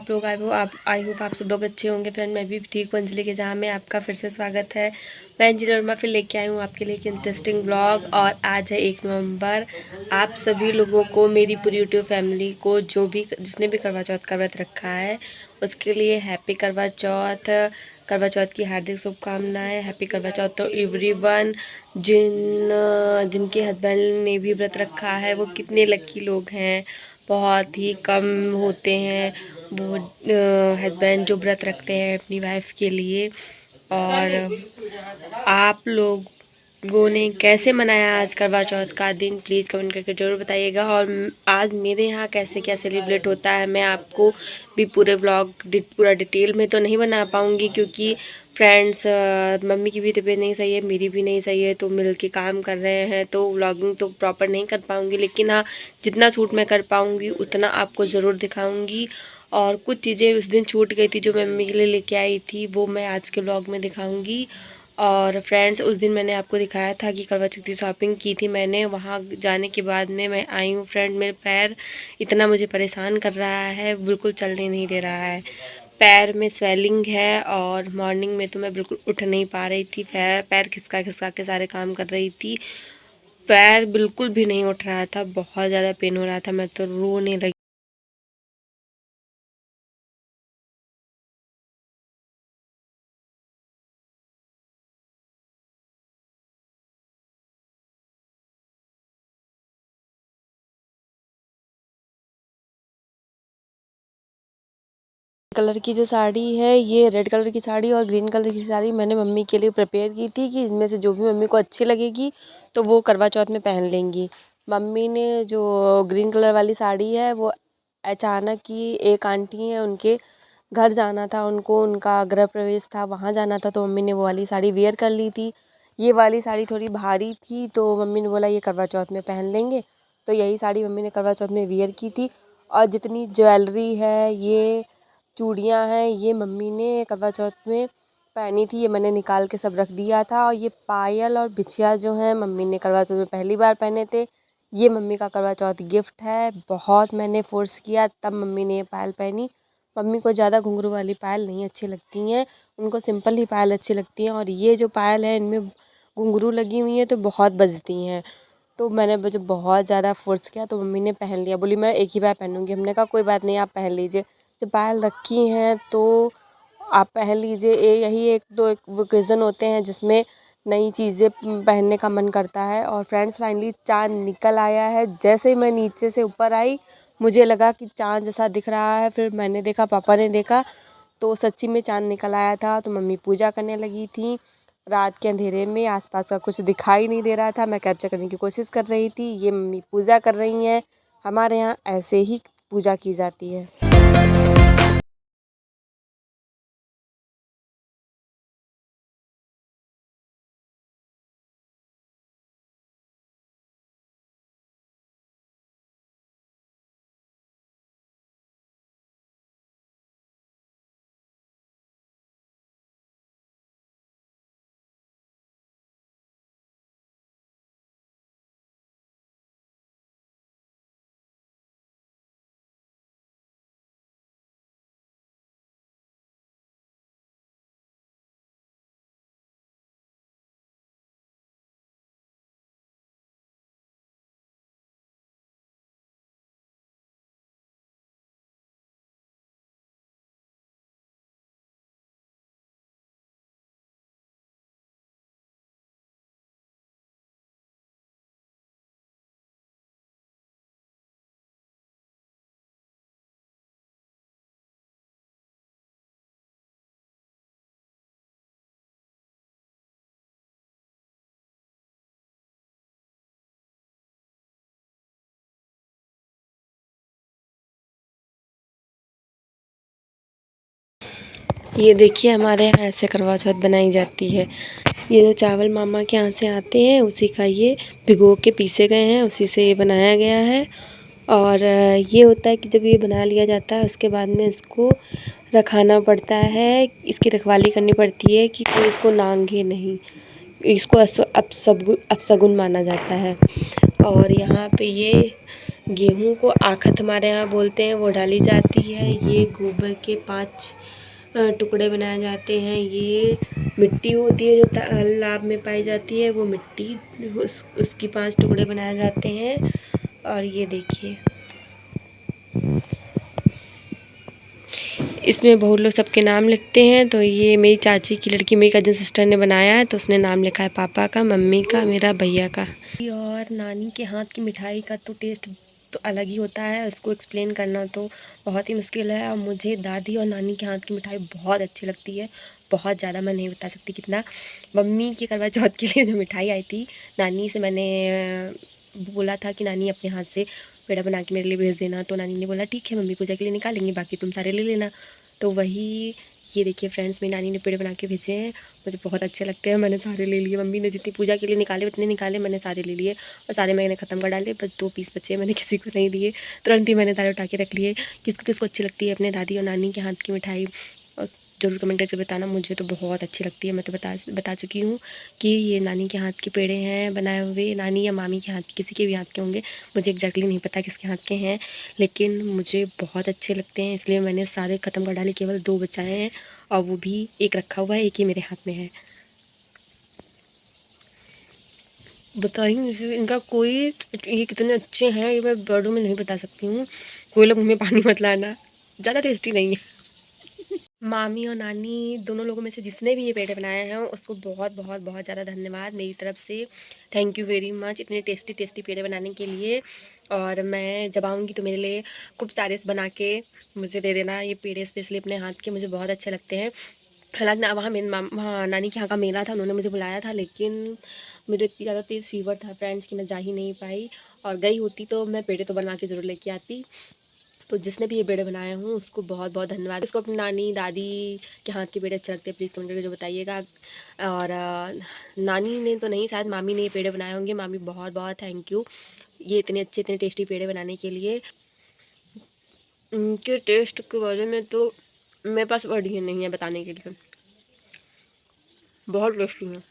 आप लोग I hope आप सब लोग अच्छे होंगे। फ्रेंड मैं भी ठीक हूँ। अंजलि के जहाँ में आपका फिर से स्वागत है। मैं अंजलि वर्मा फिर लेके आई हूँ आपके लिए एक इंटरेस्टिंग ब्लॉग। और आज है 1 नवंबर। आप सभी लोगों को, मेरी पूरी यूट्यूब फैमिली को, जिसने भी करवा चौथ का व्रत रखा है उसके लिए हैप्पी करवा चौथ। करवा चौथ की हार्दिक शुभकामनाएं। हैप्पी करवा चौथ तो एवरीवन। जिनके हस्बैंड ने भी व्रत रखा है वो कितने लकी लोग हैं। बहुत ही कम होते हैं वो हस्बैंड जो व्रत रखते हैं अपनी वाइफ के लिए। और आप लोगों ने कैसे मनाया आज करवा चौथ का दिन, प्लीज़ कमेंट करके ज़रूर बताइएगा। और आज मेरे यहाँ कैसे क्या सेलिब्रेट होता है मैं आपको भी पूरे व्लॉग पूरा डिटेल में तो नहीं बना पाऊँगी, क्योंकि फ्रेंड्स मम्मी की भी तबीयत नहीं सही है, मेरी भी नहीं सही है, तो मिल के काम कर रहे हैं तो व्लॉगिंग तो प्रॉपर नहीं कर पाऊँगी। लेकिन हाँ, जितना शूट मैं कर पाऊँगी उतना आपको ज़रूर दिखाऊँगी। और कुछ चीज़ें उस दिन छूट गई थी जो मैं मम्मी के लिए लेके आई थी, वो मैं आज के व्लॉग में दिखाऊंगी। और फ्रेंड्स उस दिन मैंने आपको दिखाया था कि करवा चौथ की शॉपिंग की थी मैंने। वहाँ जाने के बाद में मैं आई हूँ फ्रेंड, मेरे पैर इतना मुझे परेशान कर रहा है, बिल्कुल चलने नहीं दे रहा है। पैर में स्वेलिंग है और मॉर्निंग में तो मैं बिल्कुल उठ नहीं पा रही थी। पैर खिसका खिसका के सारे काम कर रही थी। पैर बिल्कुल भी नहीं उठ रहा था, बहुत ज़्यादा पेन हो रहा था, मैं तो रोने लगी। कलर की जो साड़ी है, ये रेड कलर की साड़ी और ग्रीन कलर की साड़ी मैंने मम्मी के लिए प्रिपेयर की थी कि इनमें से जो भी मम्मी को अच्छी लगेगी तो वो करवा चौथ में पहन लेंगी। मम्मी ने जो ग्रीन कलर वाली साड़ी है वो अचानक ही, एक आंटी हैं उनके घर जाना था, उनको उनका गृह प्रवेश था, वहाँ जाना था, तो मम्मी ने वो वाली साड़ी वेयर कर ली थी। ये वाली साड़ी थोड़ी भारी थी तो मम्मी ने बोला ये करवा चौथ में पहन लेंगे, तो यही साड़ी मम्मी ने करवा चौथ में वेयर की थी। और जितनी ज्वेलरी है, ये चूड़ियाँ हैं, ये मम्मी ने करवा चौथ में पहनी थी, ये मैंने निकाल के सब रख दिया था। और ये पायल और बिछिया जो हैं मम्मी ने करवा चौथ में पहली बार पहने थे, ये मम्मी का करवा चौथ गिफ्ट है। बहुत मैंने फोर्स किया तब मम्मी ने ये पायल पहनी। मम्मी को ज़्यादा घुंघरू वाली पायल नहीं अच्छी लगती हैं, उनको सिंपल ही पायल अच्छी लगती हैं। और ये जो पायल है इनमें घुंघरू लगी हुई हैं तो बहुत बजती हैं, तो मैंने जब बहुत ज़्यादा फोर्स किया तो मम्मी ने पहन लिया, बोली मैं एक ही बार पहनूंगी। हमने कहा कोई बात नहीं, आप पहन लीजिए, जब पायल रखी हैं तो आप पहन लीजिए। यही एक दो एक ओकेज़न होते हैं जिसमें नई चीज़ें पहनने का मन करता है। और फ्रेंड्स फाइनली चाँद निकल आया है। जैसे ही मैं नीचे से ऊपर आई मुझे लगा कि चाँद जैसा दिख रहा है, फिर मैंने देखा, पापा ने देखा, तो सच्ची में चाँद निकल आया था। तो मम्मी पूजा करने लगी थी। रात के अंधेरे में आसपास का कुछ दिखाई नहीं दे रहा था, मैं कैप्चर करने की कोशिश कर रही थी। ये मम्मी पूजा कर रही हैं। हमारे यहाँ ऐसे ही पूजा की जाती है। ये देखिए हमारे यहाँ ऐसे करवा चौथ बनाई जाती है। ये जो चावल मामा के यहाँ से आते हैं उसी का ये भिगो के पीसे गए हैं, उसी से ये बनाया गया है। और ये होता है कि जब ये बना लिया जाता है उसके बाद में इसको रखाना पड़ता है, इसकी रखवाली करनी पड़ती है कि कोई इसको नांगे नहीं, इसको अपशगुन माना जाता है। और यहाँ पे ये गेहूं को आखत हमारे यहाँ बोलते हैं, वो डाली जाती है। ये गोबर के 5 टुकड़े बनाए जाते हैं। ये मिट्टी होती है जो तालाब में पाई जाती है, वो मिट्टी उसकी 5 टुकड़े बनाए जाते हैं। और ये देखिए, इसमें बहुत लोग सबके नाम लिखते हैं। तो ये मेरी चाची की लड़की, मेरी कज़न सिस्टर ने बनाया है, तो उसने नाम लिखा है पापा का, मम्मी का, मेरा भैया का। और नानी के हाथ की मिठाई का तो टेस्ट तो अलग ही होता है, उसको एक्सप्लेन करना तो बहुत ही मुश्किल है। और मुझे दादी और नानी के हाथ की मिठाई बहुत अच्छी लगती है, बहुत ज़्यादा। मैं नहीं बता सकती कितना। मम्मी के करवा चौथ के लिए जो मिठाई आई थी, नानी से मैंने बोला था कि नानी अपने हाथ से पेड़ा बना के मेरे लिए भेज देना। तो नानी ने बोला ठीक है, मम्मी पूजा के लिए निकालेंगे, बाकी तुम सारे ले लेना। तो वही, ये देखिए फ्रेंड्स, मेरी नानी ने पेड़े बना के भेजे हैं, मुझे बहुत अच्छे लगते हैं। मैंने सारे ले लिए, मम्मी ने जितनी पूजा के लिए निकाले उतने निकाले, मैंने सारे ले लिए और सारे मैंने ख़त्म कर डाले। बस 2 पीस बचे, मैंने किसी को नहीं दिए, तुरंत ही मैंने सारे उठा के रख लिए। किसको किसको अच्छी लगती है अपने दादी और नानी के हाथ की मिठाई, और ज़रूर कमेंट करके बताना। मुझे तो बहुत अच्छी लगती है। मैं तो बता चुकी हूँ कि ये नानी के हाथ के पेड़े हैं बनाए हुए, नानी या मामी के हाथ के, किसी के भी हाथ के होंगे, मुझे एग्जैक्टली नहीं पता किसके हाथ के हैं, लेकिन मुझे बहुत अच्छे लगते हैं, इसलिए मैंने सारे ख़त्म कर डाले, केवल 2 बचाए हैं, और वो भी एक रखा हुआ है, एक ही मेरे हाथ में है। बताइए इनका कोई, ये कितने अच्छे हैं, ये मैं वर्डों में नहीं बता सकती हूँ। कोई लोग मुँह में पानी मत लाना, ज़्यादा टेस्टी नहीं है। मामी और नानी दोनों लोगों में से जिसने भी ये पेड़े बनाए हैं, उसको बहुत बहुत बहुत ज़्यादा धन्यवाद मेरी तरफ से। थैंक यू वेरी मच इतने टेस्टी टेस्टी पेड़े बनाने के लिए। और मैं जब आऊँगी तो मेरे लिए खूब सारे बना के मुझे दे देना। ये पेड़े स्पेशली अपने हाथ के मुझे बहुत अच्छे लगते हैं। हालांकि ना, वहाँ मेरे वहाँ नानी के यहाँ का मेला था, उन्होंने मुझे बुलाया था, लेकिन मेरे इतनी ज़्यादा तेज़ फीवर था फ्रेंड्स कि मैं जा ही नहीं पाई। और गई होती तो मैं पेड़े तो बनवा के ज़रूर लेके आती। तो जिसने भी ये पेड़े बनाए हों उसको बहुत बहुत धन्यवाद। इसको अपनी नानी दादी के हाथ के पेड़े अच्छे लगते हैं, प्लीज़ कमेंट करके जो बताइएगा। और नानी ने तो नहीं, शायद मामी ने ये पेड़े बनाए होंगे। मामी बहुत बहुत थैंक यू ये इतने अच्छे इतने टेस्टी पेड़े बनाने के लिए। इनके टेस्ट के बारे में तो मेरे पास वर्ड ही नहीं है बताने के लिए, बहुत टेस्टी है।